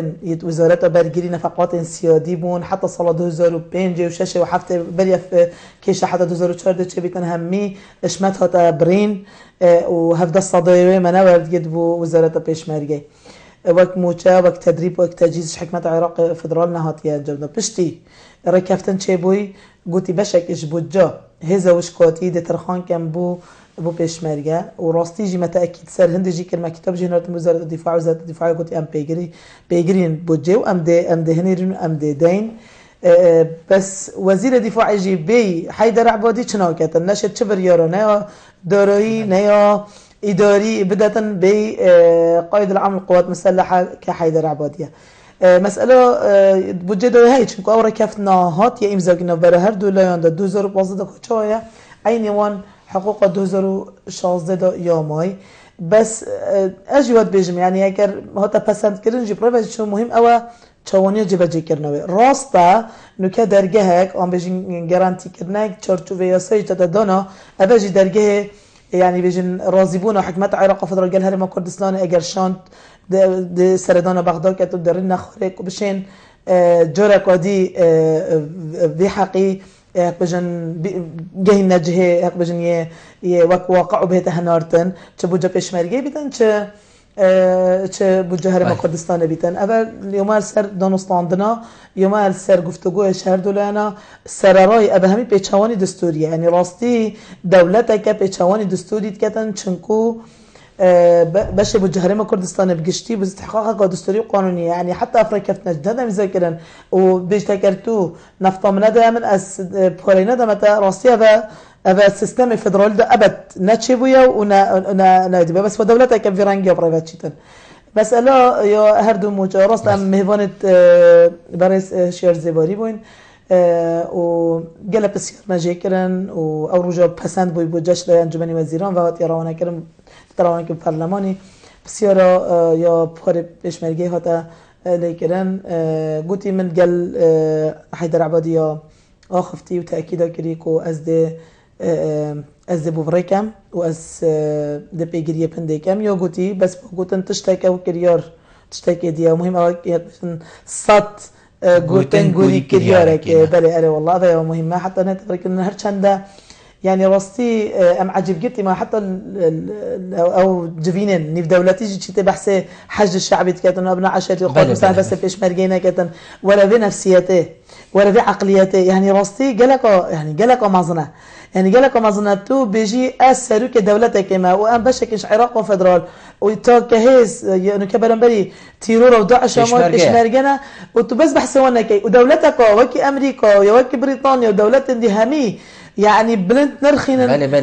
وزارة برگيري نفقات سيادي بون حتى صالة 2005 وشاشة وحفتة بريا في كيشة حتى 2004 چه بيتن همي اشمت هاتا برين وهفده الصدايوي مناورد جد بو وزارة بشمرگي وقت موچا وقت تدريب وقت تجهيز حكمة عراق فدرال نهاتيا جبنا بشتي ركفتن چه بوي قوتي بشك اش بوجا هزا وشكوتي دي ترخان كم بو بيشمرگه وراستي جي متأكد سر هندي جي كلمة كتاب جنرات وزارة الدفاع قلت ام بيجرين بوجه وام دي هنيرين ام دي دين بس وزير الدفاع جي بي حيدر عبادي چناو كتن نشد چبر يارو نيا دارایی نيا إداري بداية بقائد العام للقوات المسلحة كحيدر عبادية مسألة بوجه هاي چنكو اورا كفتنا هات يا امزاقنا برا هر دولايان دا 2015 كوچايا عيني وان حقوق 2016 يوماي بس اجي وقت بيجم يعني اگر هاتا پسند کرن جي پروفيج شو مهم اوه چوانيا جبجي کرنوه راستا نوكا درگهك آن بيجن گرانتي کرنك چارچوبه ياساي تدانا اوه جي درگه يعني بيجن راضيبون حكمت عراق فدرال قال هرم كردستان اگر شانت د سردان بغداد كتو درين نخورك وبشين جورك ودي بحقي بجن جاي نجهه بجن يه واقع بهته هنارتن چه بوجا پشمرگی بیتن چه بوجا هرم کردستان بیتن اول یوم سر دانستاندنا یوم سر گفتگو شهر دولانا سررای ابه همی پیچوانی دستوری یعنی راستی دولت که پیچوانی دستوری کتن چنکو باش بوجه هرم كردستان بقشتي باستحقاقها دستوري وقانوني يعني حتى افريقيا في نجد هذا مذاكرا وبيش تكرتو نفطا من هذا من اس بولينا ده متى راسيا ابا السيستم الفدرالي ده ابد ناتشيبويا ونا نادي بس ودولتها كان في رانجيا برايفاتشيتن مسألة يا هردو موجة راستا مهبانة باريس شير زيباري بوين وقال بسيار ماجيكرن او رجا پسند بوي بوجاش لا انجمني وزيران وقت يراونا كرم تراونا که پارلمانی بسیارا یا پاره پشمرگی هاتا لیکرن گوتی من گل حیدر عبادی یا آخفتی و تأکیدا کری کو از ده بوفریکم و از ده پیگیری پندیکم یا گوتی بس گوتن تشتاک او کریار تشتاک دیا مهم اوه صد گوتن گوری کریاره که بله اره والله ده مهمه حتی نتفکر کنن هر چنده يعني راستي ام عجب جبتي ما حتى او جفينين نيف دولتي جيتي بحث حج الشعبي كاتن ابناء عشرة قوات مساعد بس فيش مرجينا كاتن ولا في نفسيته ولا في عقليته يعني راستي قالك مازنه يعني قالك مازنته بيجي اسرو كدولتك كما وام بشكش عراق وفدرال ويتا كهيز يعني كبرنبري تيرور وداعش ايش مرجنا وتبس بحثونا كي ودولتك وكي امريكا وكي بريطانيا ودولات دي همي يعني بلنت نرخين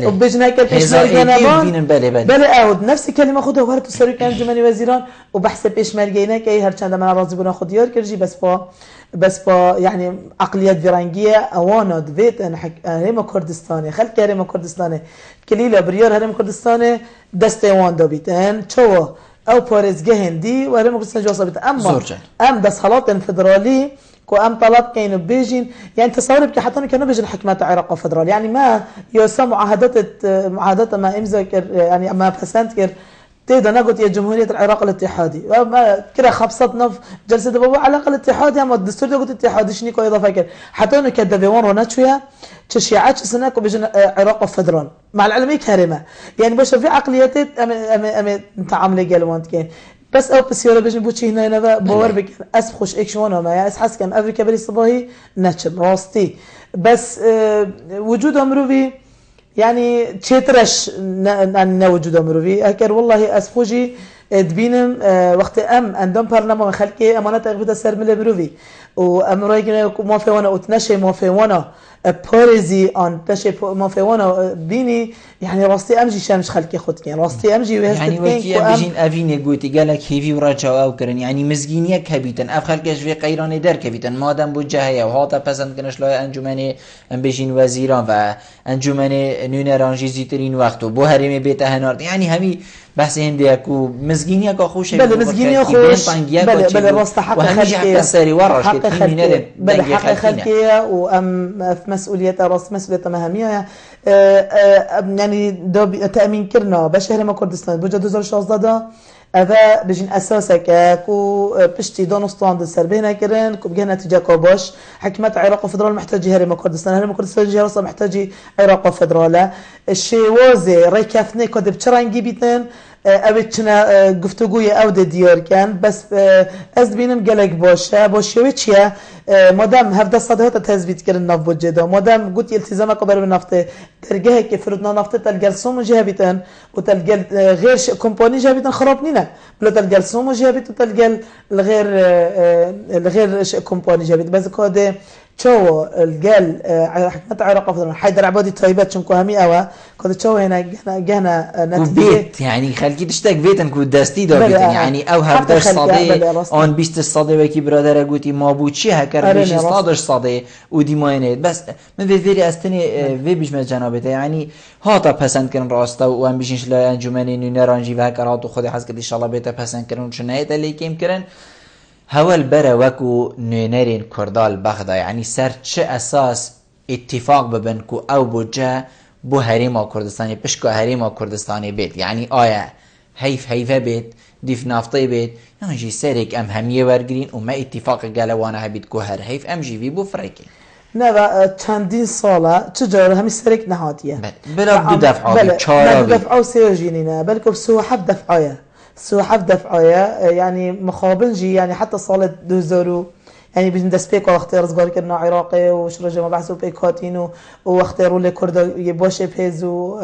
وبجنا كيش مرجنا بله اود نفس كلمه خدها ورت سري كان جماني وزيران وبحسب ايش مرجينا كي هر چند من راضي بنا خد يار كرجي بس با يعني عقليات فرنگيه اوانا دويت ان هرم كردستان خلق هرم كردستان كليله بريار هرم كردستان دستوان دابيتن چو او بارزگه هندي و هرم كردستان جواسبت اما ام ده صلاه فدرالي كو ام طلب كانوا بيجين يعني تصور بك حتى كانوا بيجين حكمات عراق فدرالي يعني ما يسمى معاهدات ما امذكر يعني ما بسنتكر تيدا نقول يا جمهورية العراق الاتحادي ما كده خبصتنا في جلسة بابا علاقة الاتحادي اما الدستور ده قلت اتحادي شنو كو اضافه كده حتى انه كدفيوان وناتشويا تشيعات سناكو بيجن عراق فدرال مع العلمية كريمة يعني باش في عقليات ام تعامل قالوانت كان بس او بسيارة بيجن بوشي هنا باور بك اسخش اكشوانا ما يعني اسحس كم افريكا بري صباحي ناتشل راستي بس وجود امروي يعني تشترش عن وجود امروي اكر والله اسفوجي دبينم وقت عندهم برنامج خلقي امانه تغبيد سر مل امروي وامروي موافقونه وتنشي موافقونه پارزی آن پش ما فوانا بینی یعنی راستی امجی شمش خلقی خود کن راستی امجی وهست يعني وقتی بيجين أفين قوتي قالك هيفي ورجعوا أو كرن يعني مزجينية كبيتن أفخلكش في قيران در كبيتن مادام بوجهه وهذا پسند کنش لای انجمن ام بيجين وزيران و انجمن نونرانجي زيترين وقتو بو هرم بيت هنارد يعني همي بحث هندي كو مزجينية كخوش بله مزجينية خوش بله راست حق خلقية سري ورش حق خلقية بله حق خلقية وام في مسؤولية راست مسؤولية مهمية يعني دو تأمين كرنا بشهر ما كردستان بوجه 2016 دا اذا بجين اساسك كو بشتي دونستان سر بينا كرن كو بجي نتيجه كوباش حكمه عراق وفدرال محتاج هرم كردستان جهه محتاج عراق وفدرال الشيوازي ريكافني كود بچرانگي بيتن اوچنا گفتگوی او د دیار کن بس از بینم گلک باشه چیه مادام 17 صدهات تثبیت کردن ناف بوجدا مادام قلت التزام قبل بالنفط درجه که فرضنا نفط تلقى سوم جابتن وتلقى غير كومباني جابتن خراب نينا بلا تلقى سوم جابت وتلقى الغير كومباني جابت بس كده شو الجال حكمت عراق أفضل حيدر عبادي طيبات شنكو همي أوا كده شو هنا جهنا نتيجة يعني خلكي تشتاق بيتن كود دستي دا بيتن يعني أو هفداش صادي آن بيست الصادي وكي برادر قوتي ما بود شي هكر بيش صادش صادي ودي ماينيت بس من فيري أستني في بيش من جنابته يعني هاتا پسند كن راستا وان بيشنش لا انجمني نونرانجي وهكر هاتو خودي حس كده إن شاء الله بيتا پسند كن وشنهيت اللي كيم كرن هول برا وكو نونرين كردال بغدا يعني سر چه اساس اتفاق ببن كو او بوجه بو هريما كردستاني بشكو هريما كردستاني بيت يعني آية هيفه بيت ديف نافطي بيت نجي سرك ام هميه ورگرين وما اتفاق قالوانا هبيت كو هر هيف ام جي في بو فريكي نبا چندین ساله چجور همی سرک نهاتیه بلا دو دفعه چهار دو دفعه سيجينينا بلكم سو حب دفعه سو حب دفعه يعني مقابل جي يعني حتى صالة دوزورو يعني بين دسبيك واختيار زبار كنا عراقي وشرجة ما بحثوا بيكاتين واختياروا لكرد يبوش بيزو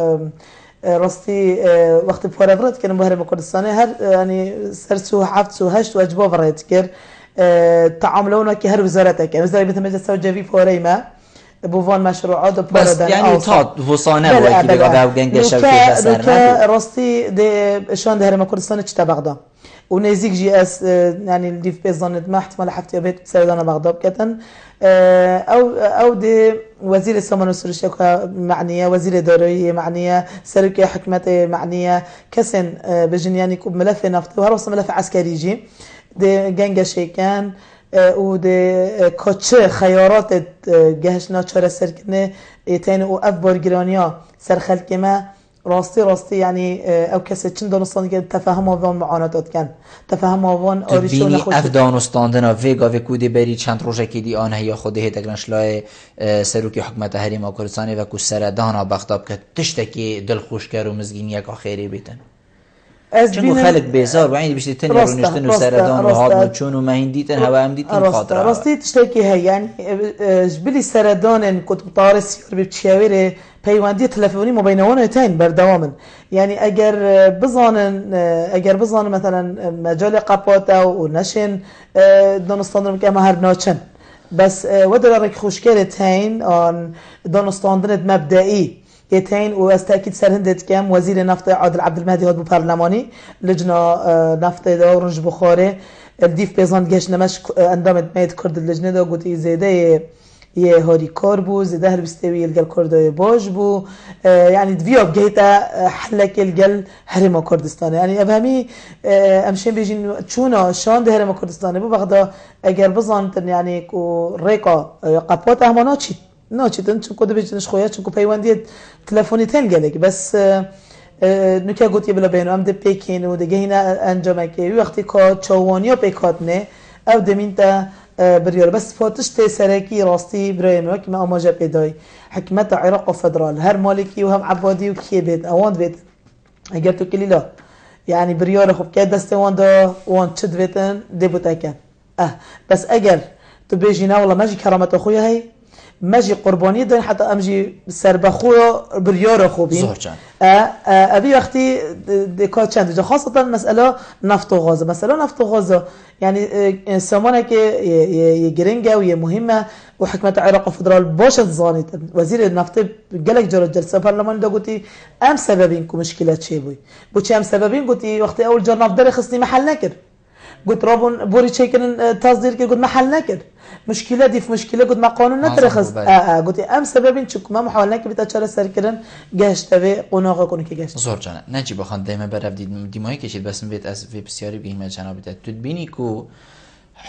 رستي وقت بورفرت كانوا بهرم كردستاني هر يعني سر سو حفت سو هشت واجبا فريت كر تعاملونا كهر وزارتك يعني وزارة مثل مجلس جوي فوريما بوفان مشروعات بس يعني تاد وصانه وكي بقى وجنجش وكي سر رستي ده شان ده هرم كردستان چه بغداد ونزيك جي اس يعني اللي في بيزانت ما احتمال حفتي بيت سردان بغداد كتن او دي وزير السمن والسرشيكا معنيه وزير الداريه معنيه سركه حكمته معنيه كسن بجن يعني كوب ملف نفط وهروس ملف عسكري جي دي جنجشي كان ودي كوتش خيارات جهشنا چهار سركنه يتين او اف بورجرانيا سر خلق ما راستی يعني او کسی چند دانستان که تفهم آوان معاناتات کن تفهم آوان آریشون خوش اف دانستاندنا ویگا و کودی بری چند روزه که دی آنها یا خوده تگرنش لای سروکی حکمت هریم کردستانی و کو سردانا بغداد که تشتکی دل خوش کرد و مزگین یک آخری بیتن چون خلق بیزار و عینی بشتی تنی رو نشتن و سردان و هاد و چون و مهین دیتن هوا هم دیتن خاطره راستی تشتکی هی یعنی جبلی سردان کتب طارسی و بچیاویره پیوندی تلفنی مبینوانه تین بردوامن یعنی اگر بزنن مثلا مجال قپاتا و نشن دانستاندن که ما هر ناچن بس ودرک خوشگل تین آن دانستاندن مبدئی يتين واستأكيد سرهندت كام وزير نفط عادل عبد المهدي هاد ببرلماني لجنة نفط دا ورنج بخاري الديف بيزان جيش نمش اندامت ميت كرد اللجنة دا قلت زيده يه هاري كار بو زيده هر بستوي يلقى الكرداي باش بو يعني دفيا بجيتا حلك يلقى هرم كردستان يعني افهمي امشين بيجين چونا شان ده هرم كردستان بو بغدا اگر بزانتن يعني كو ريقا قبات اهمانا چي ناچیدن چون کد بچنش خویا چون کو پیوندی تلفنی تن گلک بس نکه گوتی بلا بینو ام ده پیکین و دیگه هینا انجام که وقتی که چوانیا پیکات نه او دمین تا بریار بس فاتش تی سرکی راستی برای ما که ما آماجه پیدای حکمت عراق و فدرال هر مالکی و هم عبادی و کیه بید اوان بید اگر تو کلی لا یعنی بریار خوب که دست وان دا وان چد بیتن دی بوتا کن بس اگر تو بیجی نه والله ماجی کرامت خویا هی ماجي قرباني دين حتى امجي سربخو بريار خوبين ابي وقتي ديكا چند خاصه مساله نفط و غاز. مساله نفط و غاز يعني سامانه که يجرينجا وهي مهمه وحكمه العراق فدرال باش زانيت وزير النفط قالك جرى جلسه برلمان دا قلتي ام سببين كو مشكلات شي بو چه ام سببين قلتي وقت اول جار نفط خصني محل نكر قلت رابون بوري تشيكن تصدير كي قلت محل نكر مشكله دي في مشكله قلت ما قانون نترخص قلت ام سببين چك ما محاوله نكر بتا چرا سر کردن گشتوي قوناغ کنه که گشت زور جان نجی بخوان دائما برف دیمایی کشید بس بیت از وی بسیاری بهم جناب تدبینی کو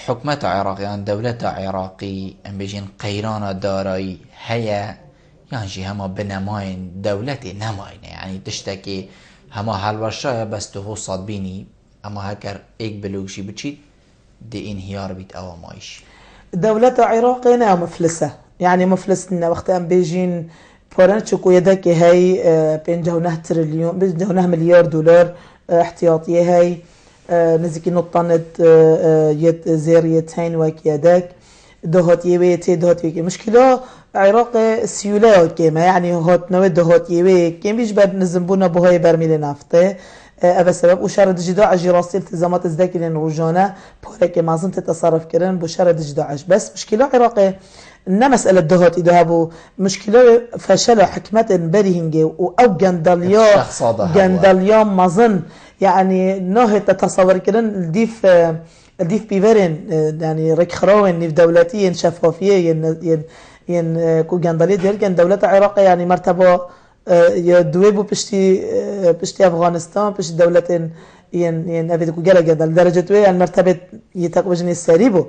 حکومت عراقیان دولت عراقی ام بجین قیران دارایی هيا يعني هما بنماين دولتي نماين يعني تشتكي هما هالورشايا بس تو صاد بيني اما هكر ايك بلوشي بتشي دي انهيار بيت او مايش دولة عراقنا مفلسة يعني مفلسنا وقت ام بيجين بورنشكو يدك هاي 59 تريليون 59 مليار دولار احتياطية هاي نزكي نطنت زير يتين وكيدك دهات يويتي دهات يويتي مشكلة عراق سيولة كيما يعني هات نوع دهات يوي كيم بيش بعد نزنبونا بهاي برميل نفطه أبا سبب وشارد جدا جراسي التزامات الذكرين روجانا بهاي ما زلت تتصرف كرن بشارد جدا بس مشكلة عراق إن مسألة دهات إدهابو مشكلة فشل حكمة بريهنجي أو جنداليا مازن يعني نوه تتصور كرن الديف بيفرن يعني ركخراوين نيف دولتي شفافية ين كو جندالية ديال دولة العراق يعني مرتبة يدويبو بشتي أفغانستان بشتي دولة ين أبي تقول جل جدال درجة وين المرتبة يتقبجني السريبو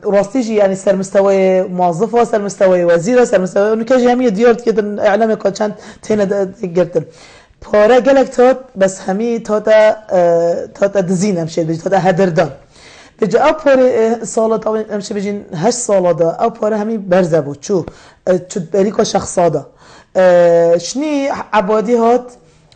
راستيجي يعني سر مستوى موظفة سر مستوى وزيرة سر مستوى نكاجي همية ديارت كده إعلامي قد شان تينا قرتن پاره گلک تات بس همی تاتا دزین همشه بجی تاتا هدردان بجی او پاره سالا تا همشه بجین 8 سالا دا او پاره همی برزه بود چو بریکا شخصا دا شنی عبادی هات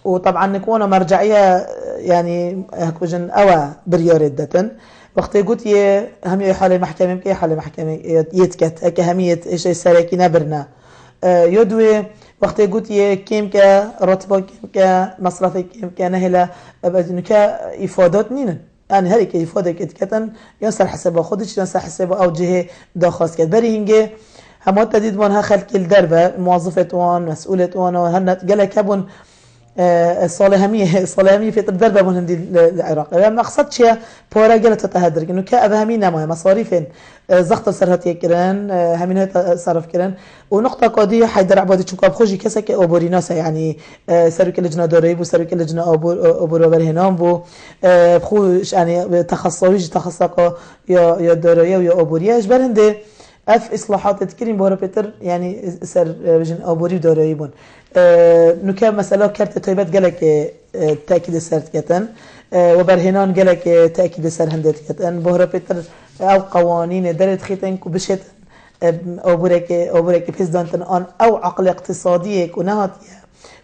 وطبعا نكونا مرجعية يعني هكوجن أوا بريارد دتن وقت قلت يه همي حالة محكمة كي حالة محكمة يتكت كهمية إيش سرقي نبرنا يدوي وقت قلت يه كيم كا راتبه كيم كا مصرف كيم كا نهلا أبدا كا إفادات نينن يعني هري كي إفادة كتكتن ينسر حسابه خودش ينسر حسابه أو جهة داخل كت بري هنجي هم تديد وانها خلق الدربة موظفة وان مسؤولة وان وهن جل كبون صالحمية في الدربة من هندي العراق يعني مقصد شيء بورا جلت تهدرك إنه كأبهمين ما مصاريفين زخط سرهات يكرن همين صرف كرن ونقطة قضية حيدر عبادي شو كابخوجي كسك أبوريناسا يعني سرك اللجنة دوريبو سرك اللجنة أبورو برهنام بو بخوش يعني تخصصا يا دورية ويا أبورياش برهنده اف اصلاحات تكريم بورا بيتر يعني سر بجن ابوري داريبون نكا مساله كرت تيبت قالك تاكيد سرت كتن وبرهنان قالك تاكيد سر هندت كتن بورا بيتر او قوانين درت خيتن كبشت ابورك فيزدانتن ان او عقل اقتصادي كنهات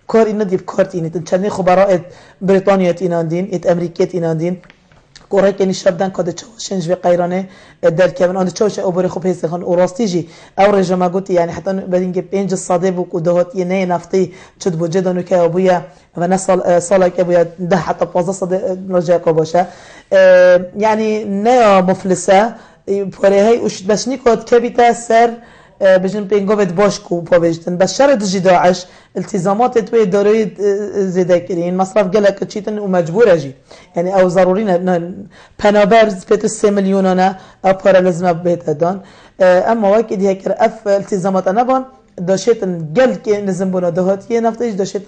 كار ان دي كارتين تشني خبراء بريطانيا تيناندين ات امريكا تيناندين كوري كني شردن كده تشوشنج بقيرانه در كمان اند تشوش اوبر خوب هست خان اوراستيجي او رجما قلت يعني حتى بدينج بينج الصديب وكدهات يني نفطي تشد بوجدن كابويا ونصل صالك ابويا ده حتى بوزا صديق رجا كباشه يعني نيا مفلسه بوري هي وش بس نيكوت كبيتا سر بجن بينجوبت باشكو بابجتن بس شرط جداعش التزامات توي داري زياده كرين مصرف قالك تشيتن ومجبور اجي يعني او ضروري بنابرز بيت 3 مليون انا ابار لازم بيت دان اما وقت هيك اف التزامات انا بان داشتن قال كي نزم بنا دهاتيه نفتيش داشتن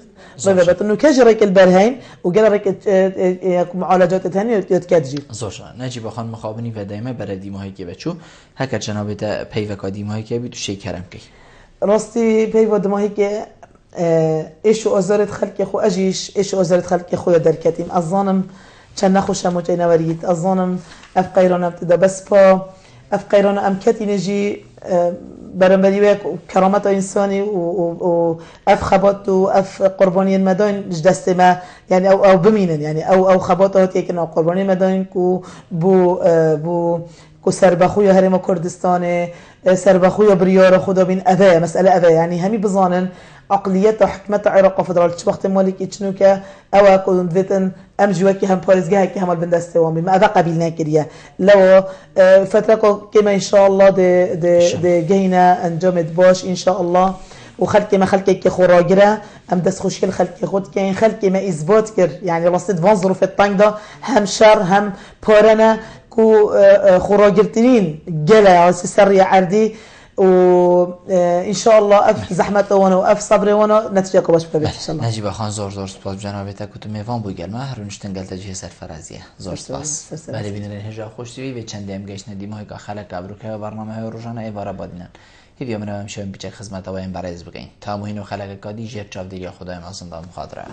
بابت انه كجرك البرهين وقال رك معالجات ثانيه يتكدجي زوشا نجيب خان مخابني و دائما بردي ماهي كي بچو هكر جناب تا پیوکادی ماهي كي بي تو شيكرم كي راستي پیواد ماهي كي ايش وزارة خلق خو اجيش ايش وزارة خلق خو دركتيم اظنم كان خوشم وجينوريت اظنم اف قيران ابتدا بس با اف قيران ام كتي نجي برنبري ويك كرامة إنساني وأف خبط وأف قرباني المدين جدست ما يعني أو بمينن يعني أو خبطات يكن أو قرباني المدين كو بو کو سربخوی هرم کردستان سربخوی بریار خدا بین اوه مسئله اوه یعنی همی بزانن عقلیت و حکمت عراق فدرال چه وقت مالک ایچنو که اوه کدوم دویتن ام جوا که هم پارزگاه که همال بندسته وامی ما اوه قبیل نکریه لو فتره که ما انشاءالله ده گهینا انجامت باش انشاءالله وخلق ما خلق که خوراگره ام دست خوشگل خلق خود که این خلق ما اثبات کرد یعنی راستید وان ظروف الطنگ دا هم شر هم پارنه کو خوراگرترین گله عاسی سری عردی و ان شاء الله اف زحمت وانا و اف صبر وانا نتیجه باش ببینیم ان شاء الله. نجیب خان زور سپاس جناب تکوت میوان بو گرما هرونشتن گلت جه سرفرازیه زور سپاس. ولی بینن هجا خوشی و چند ام گشت ندیم های که خلق ابروکه و برنامه های روزانه ایوارا بادینن. هیچ من هم شایم بیچه خدمت و این برای بگین. تا مهینو خلق کادی جر چاودیری خدای ما زنده مخاطره.